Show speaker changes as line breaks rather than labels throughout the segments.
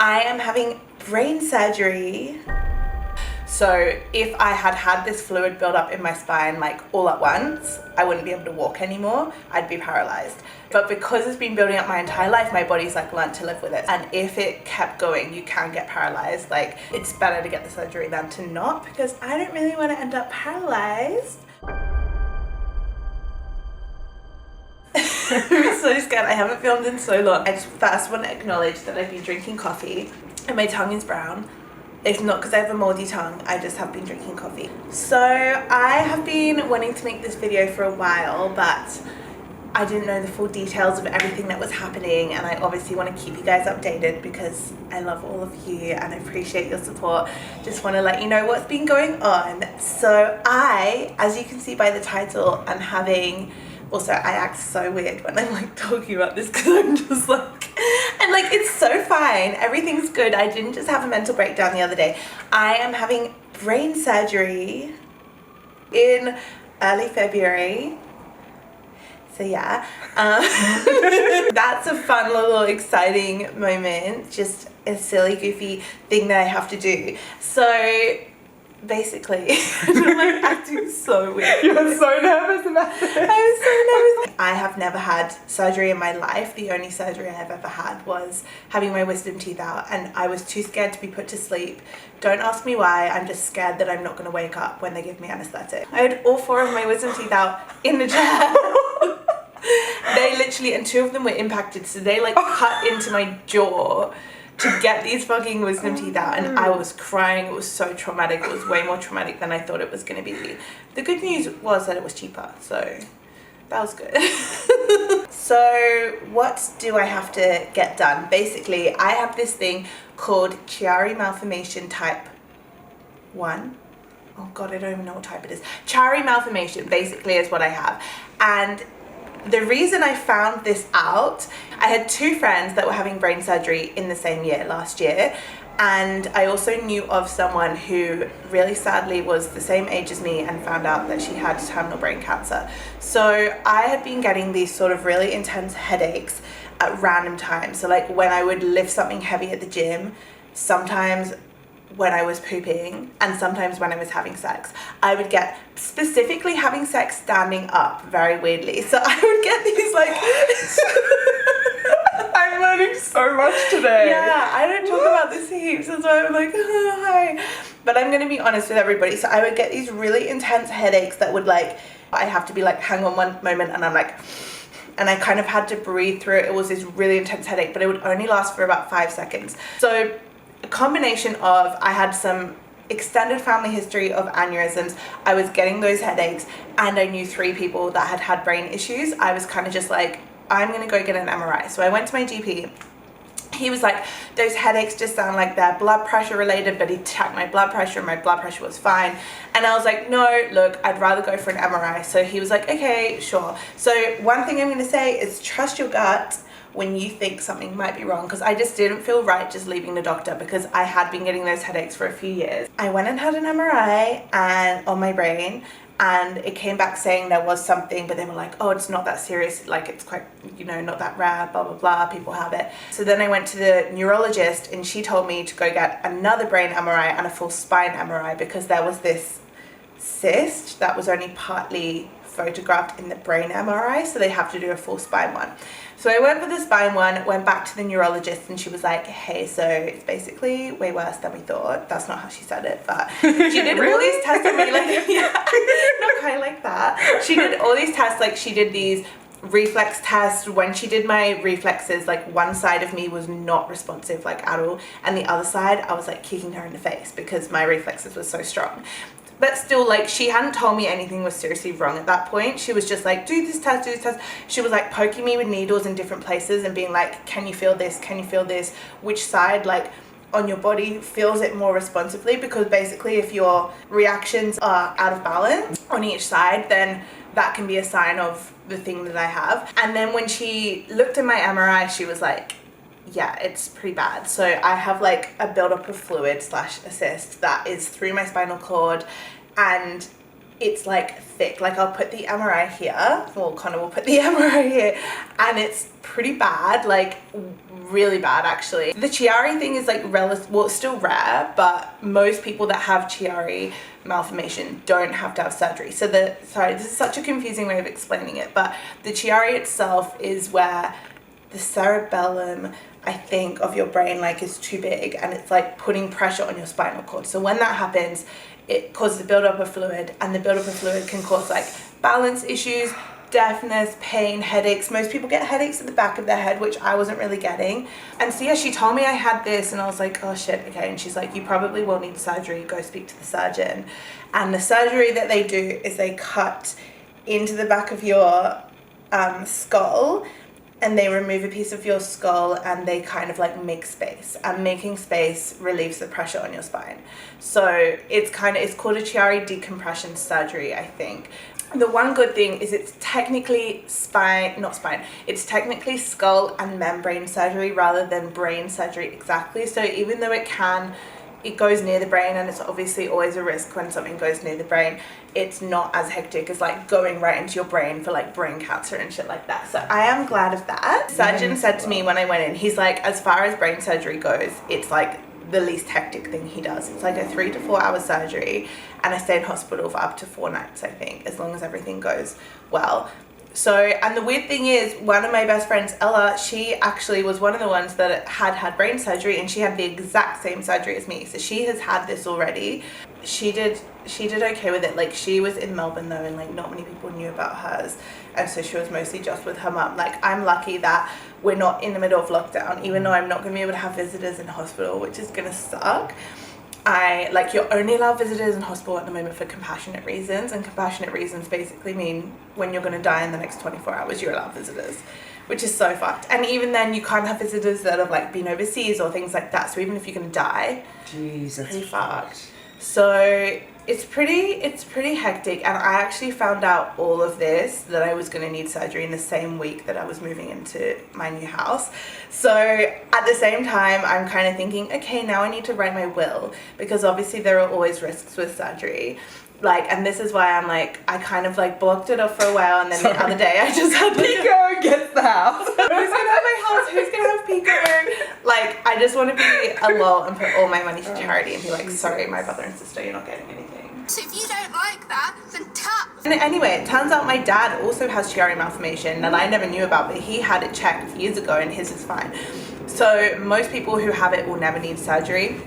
I am having brain surgery. So if I had had this fluid build up in my spine like all at once, I wouldn't be able to walk anymore. I'd be paralyzed. But because it's been building up my entire life, my body's like learned to live with it. And if it kept going, you can get paralyzed. Like, it's better to get the surgery than to not, because I don't really want to end up paralyzed. I'm so scared. I haven't filmed in so long. I just first want to acknowledge that I've been drinking coffee and my tongue is brown. It's not because I have a moldy tongue, I just have been drinking coffee. So I have been wanting to make this video for a while, but I didn't know the full details of everything that was happening, and I obviously want to keep you guys updated because I love all of you and I appreciate your support. Just want to let you know what's been going on. So I, as you can see by the title, I'm having... Also, I act so weird when I'm like talking about this because I'm just like, and like, it's so fine. Everything's good. I didn't just have a mental breakdown the other day. I am having brain surgery in early February. So yeah, that's a fun little exciting moment. Just a silly, goofy thing that I have to do. So basically, I'm like acting so weird.
You're so nervous about it.
I was so nervous. I have never had surgery in my life. The only surgery I've ever had was having my wisdom teeth out, and I was too scared to be put to sleep. Don't ask me why. I'm just scared that I'm not going to wake up when they give me anesthetic. I had all 4 of my wisdom teeth out in the chair. They literally, and 2 of them were impacted, so they like cut into my jaw to get these fucking wisdom teeth out, and I was crying. It was so traumatic. It was way more traumatic than I thought it was going to be. The good news was that it was cheaper, so that was good. So what do I have to get done? Basically, I have this thing called Chiari malformation type 1. Oh god, I don't even know what type it is. Chiari malformation basically is what I have. And the reason I found this out, I had 2 friends that were having brain surgery in the same year, last year, and I also knew of someone who really sadly was the same age as me and found out that she had terminal brain cancer. So I had been getting these sort of really intense headaches at random times. So like when I would lift something heavy at the gym, sometimes when I was pooping, and sometimes when I was having sex. I would get, specifically having sex standing up, very weirdly. So I would get these like...
I'm learning so much today.
Yeah, I don't talk about this heaps, so I'm like, oh, hi. But I'm going to be honest with everybody. So I would get these really intense headaches that would like, I have to be like, hang on one moment, and I'm like... And I kind of had to breathe through it. It was this really intense headache, but it would only last for about 5 seconds. So a combination of, I had some extended family history of aneurysms, I was getting those headaches, and I knew 3 people that had had brain issues. I was kind of just like, I'm gonna go get an MRI. So I went to my GP. He was like, those headaches just sound like they're blood pressure related, but he checked my blood pressure and my blood pressure was fine. And I was like, no, look, I'd rather go for an MRI. So he was like, okay, sure. So one thing I'm gonna say is trust your gut when you think something might be wrong, because I just didn't feel right just leaving the doctor because I had been getting those headaches for a few years. I went and had an MRI and on my brain, and it came back saying there was something, but they were like, oh, it's not that serious, like it's quite, you know, not that rare, blah blah blah, people have it. So then I went to the neurologist and she told me to go get another brain MRI and a full spine MRI because there was this cyst that was only partly photographed in the brain MRI, so they have to do a full spine one. So I went for the spine one, went back to the neurologist, and she was like, hey, so it's basically way worse than we thought. That's not how she said it, but she did
Really?
all these tests on me, like, yeah, not quite like that. She did all these tests, like she did these reflex tests. When she did my reflexes, like one side of me was not responsive like at all, and the other side I was like kicking her in the face because my reflexes were so strong. But still, like, she hadn't told me anything was seriously wrong at that point. She was just like, do this test, do this test. She was like poking me with needles in different places and being like, can you feel this? Can you feel this? Which side, like, on your body feels it more responsively? Because basically if your reactions are out of balance on each side, then that can be a sign of the thing that I have. And then when she looked at my MRI, she was like, yeah, it's pretty bad. So I have like a buildup of fluid / a cyst that is through my spinal cord, and it's like thick. Like I'll put the MRI here, well Connor will put the MRI here, and it's pretty bad, like really bad actually. The Chiari thing is like well, it's still rare, but most people that have Chiari malformation don't have to have surgery. So sorry, this is such a confusing way of explaining it, but the Chiari itself is where the cerebellum, I think, of your brain like is too big, and it's like putting pressure on your spinal cord. So when that happens, it causes a buildup of fluid, and the buildup of fluid can cause like balance issues, deafness, pain, headaches. Most people get headaches at the back of their head, which I wasn't really getting. And so yeah, she told me I had this, and I was like, oh shit, okay. And she's like, you probably will need surgery, go speak to the surgeon. And the surgery that they do is they cut into the back of your skull, and they remove a piece of your skull, and they kind of like make space, and making space relieves the pressure on your spine. So it's called a Chiari decompression surgery, I think. The one good thing is it's technically it's technically skull and membrane surgery rather than brain surgery exactly. So even though it goes near the brain, and it's obviously always a risk when something goes near the brain, it's not as hectic as like going right into your brain for like brain cancer and shit like that. So I am glad of that. Surgeon said to me when I went in, he's like, as far as brain surgery goes, it's like the least hectic thing he does. It's like a 3 to 4 hour surgery, and I stay in hospital for up to 4 nights, I think, as long as everything goes well. So, and the weird thing is, one of my best friends, Ella, she actually was one of the ones that had brain surgery, and she had the exact same surgery as me. So she has had this already. She did okay with it. Like, she was in Melbourne though, and like not many people knew about hers, and so she was mostly just with her mum. Like, I'm lucky that we're not in the middle of lockdown, even though I'm not going to be able to have visitors in hospital, which is going to suck. You're only allowed visitors in hospital at the moment for compassionate reasons, and compassionate reasons basically mean when you're going to die in the next 24 hours, you're allowed visitors, which is so fucked. And even then, you can't have visitors that have like been overseas or things like that. So even if you're going to die,
Jesus,
pretty fucked. So it's pretty hectic, and I actually found out all of this, that I was going to need surgery in the same week that I was moving into my new house. So at the same time, I'm kind of thinking, okay, now I need to write my will, because obviously there are always risks with surgery. Like, and this is why I'm like, I kind of like blocked it off for a while, and then the other day I just had
Pico gets the house.
who's gonna have my house? Who's gonna have Pico? Like, I just want to be a lol and put all my money to charity and be like, sorry, my brother and sister, you're not getting anything.
So if you don't like that, then tap.
And anyway, it turns out my dad also has Chiari malformation that I never knew about, but he had it checked years ago and his is fine. So most people who have it will never need surgery.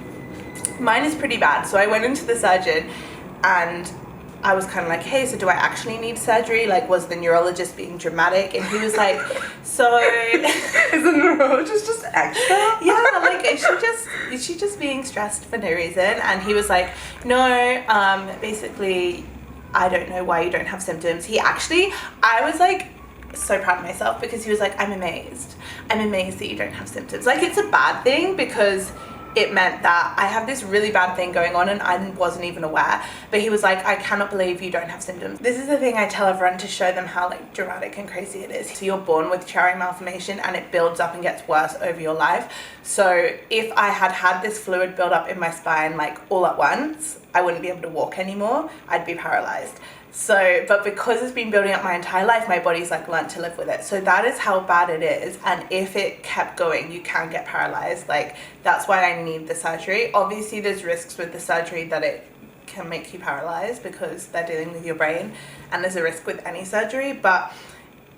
Mine is pretty bad. So I went into the surgeon, and I was kind of like, hey, so do I actually need surgery? Like, was the neurologist being dramatic? And he was like, so...
Is the neurologist just extra?
Yeah, like, is she just being stressed for no reason? And he was like, no, basically, I don't know why you don't have symptoms. I was like, so proud of myself, because he was like, I'm amazed that you don't have symptoms. Like, it's a bad thing, because it meant that I have this really bad thing going on and I wasn't even aware. But he was like, I cannot believe you don't have symptoms. This is the thing I tell everyone to show them how like dramatic and crazy it is. So you're born with Chiari malformation, and it builds up and gets worse over your life. So if I had this fluid build up in my spine like all at once, I wouldn't be able to walk anymore. I'd be paralyzed. So, but because it's been building up my entire life, my body's like learned to live with it. So that is how bad it is. And if it kept going, you can get paralyzed. Like, that's why I need the surgery. Obviously there's risks with the surgery that it can make you paralyzed, because they're dealing with your brain, and there's a risk with any surgery, but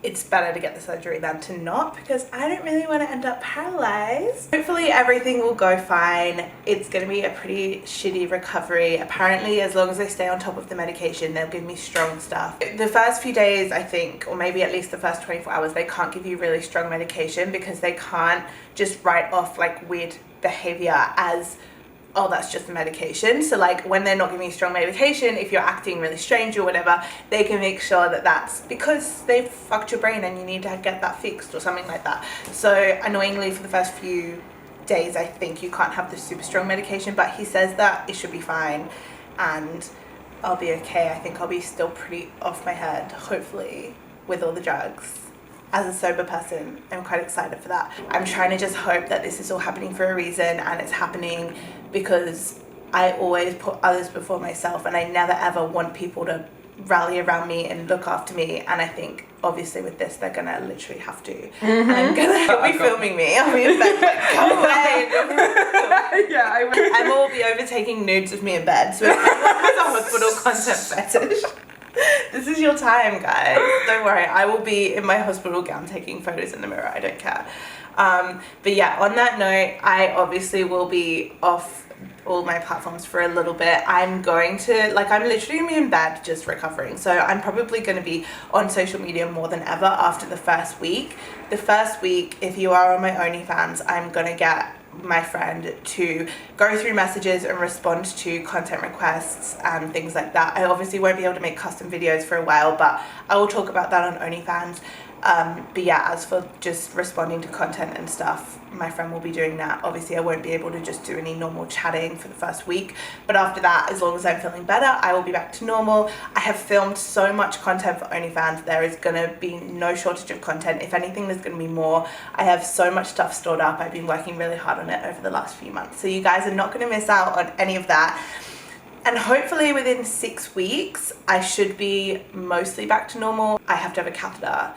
it's better to get the surgery than to not, because I don't really want to end up paralyzed. Hopefully everything will go fine. It's going to be a pretty shitty recovery. Apparently, as long as I stay on top of the medication, they'll give me strong stuff. The first few days, I think, or maybe at least the first 24 hours, they can't give you really strong medication, because they can't just write off like weird behavior as, oh, that's just the medication. So like, when they're not giving you strong medication, if you're acting really strange or whatever, they can make sure that that's because they've fucked your brain and you need to get that fixed or something like that. So annoyingly, for the first few days, I think you can't have the super strong medication, but he says that it should be fine and I'll be okay. I think I'll be still pretty off my head, hopefully, with all the drugs. As a sober person, I'm quite excited for that. I'm trying to just hope that this is all happening for a reason, and it's happening because I always put others before myself, and I never ever want people to rally around me and look after me, and I think obviously with this they're gonna literally have to. And I'm gonna be filming me. I'll be in bed like, come away.
Yeah, I will.
Emma will be overtaking nudes of me in bed, so if anyone has a hospital content fetish, this is your time, guys. Don't worry, I will be in my hospital gown taking photos in the mirror. I don't care. But yeah, on that note, I obviously will be off all my platforms for a little bit. I'm literally gonna be in bed just recovering, so I'm probably going to be on social media more than ever after the first week. The first week, if you are on my OnlyFans, I'm gonna get my friend to go through messages and respond to content requests and things like that. I obviously won't be able to make custom videos for a while, but I will talk about that on OnlyFans. But yeah, as for just responding to content and stuff, my friend will be doing that. Obviously I won't be able to just do any normal chatting for the first week, but after that, as long as I'm feeling better, I will be back to normal. I have filmed so much content for OnlyFans. There is gonna be no shortage of content. If anything, there's gonna be more. I have so much stuff stored up. I've been working really hard on it over the last few months, so you guys are not gonna miss out on any of that. And hopefully within 6 weeks, I should be mostly back to normal. I have to have a catheter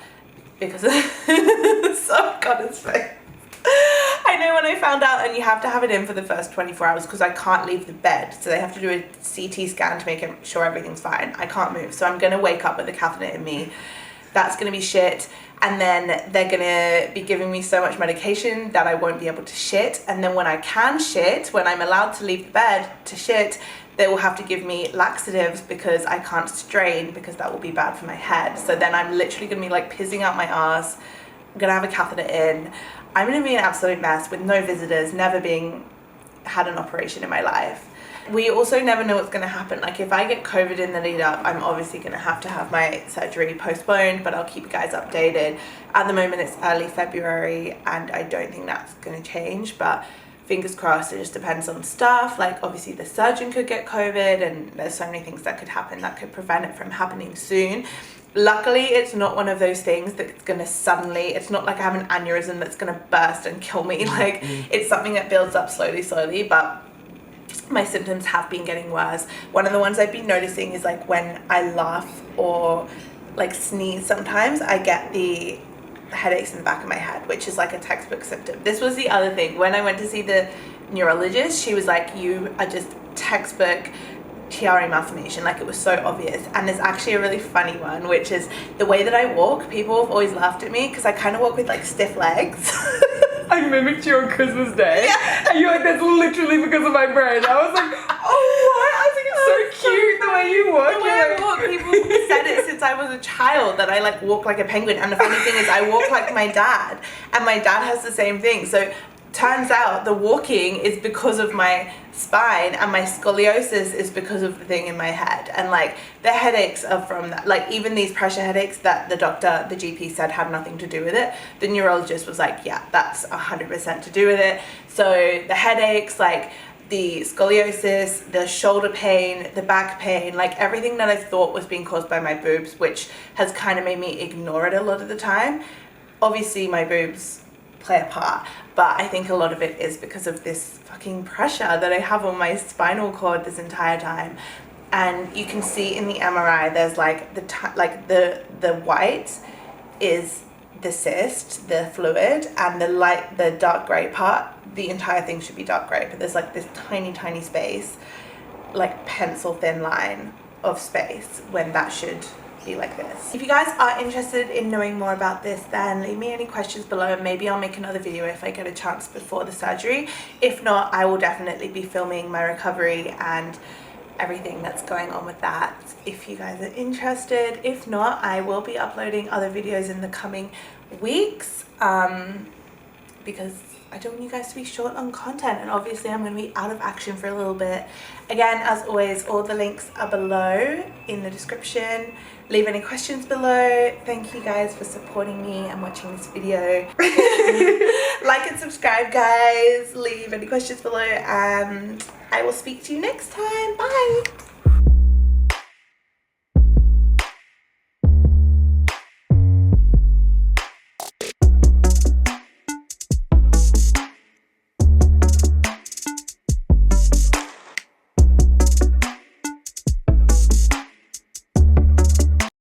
because so God, it's fake. I know when I found out, and you have to have it in for the first 24 hours because I can't leave the bed, so they have to do a CT scan to make sure everything's fine. I can't move, so I'm gonna wake up with a catheter in me. That's gonna be shit. And then they're gonna be giving me so much medication that I won't be able to shit. And then when I can shit, when I'm allowed to leave the bed to shit, they will have to give me laxatives because I can't strain, because that will be bad for my head. So then I'm literally gonna be like pissing out my ass. I'm gonna have a catheter in. I'm gonna be an absolute mess with no visitors, never had an operation in my life. We also never know what's gonna happen. Like if I get COVID in the lead up, I'm obviously gonna have to have my surgery postponed, but I'll keep you guys updated. At the moment it's early February and I don't think that's gonna change, but fingers crossed. It just depends on stuff. Like obviously the surgeon could get COVID and there's so many things that could happen that could prevent it from happening soon. Luckily, it's not one of those things that's gonna suddenly, it's not like I have an aneurysm that's gonna burst and kill me. Like it's something that builds up slowly, but my symptoms have been getting worse. One of the ones I've been noticing is like when I laugh or like sneeze sometimes, I get the headaches in the back of my head, which is like a textbook symptom. This was the other thing. When I went to see the neurologist, she was like, you are just textbook TRA malformation. Like it was so obvious. And there's actually a really funny one, which is the way that I walk. People have always laughed at me because I kind of walk with like stiff legs.
I mimicked you on Christmas Day.
Yeah.
And you're like, that's literally because of my brain. I was like, oh, what? I was like, it's so cute the way you walk.
The way I walk, people said it since I was a child, that I like walk like a penguin. And the funny thing is I walk like my dad, and my dad has the same thing. So turns out the walking is because of my spine, and my scoliosis is because of the thing in my head. And like the headaches are from that. Like even these pressure headaches that the GP said had nothing to do with it, the neurologist was like, yeah, that's 100% to do with it. So the headaches, like the scoliosis, the shoulder pain, the back pain, like everything that I thought was being caused by my boobs, which has kind of made me ignore it a lot of the time. Obviously my boobs play a part, but I think a lot of it is because of this fucking pressure that I have on my spinal cord this entire time. And you can see in the MRI there's like the white is the cyst, the fluid, and the dark gray part, the entire thing should be dark gray, but there's like this tiny space, like pencil thin line of space, when that should be like this. If you guys are interested in knowing more about this, then leave me any questions below and maybe I'll make another video if I get a chance before the surgery. If not, I will definitely be filming my recovery and everything that's going on with that if you guys are interested. If not, I will be uploading other videos in the coming weeks because I don't want you guys to be short on content, and obviously I'm going to be out of action for a little bit. Again, as always, all the links are below in the description. Leave any questions below. Thank you guys for supporting me and watching this video. Like and subscribe, guys. Leave any questions below and I will speak to you next time. Bye.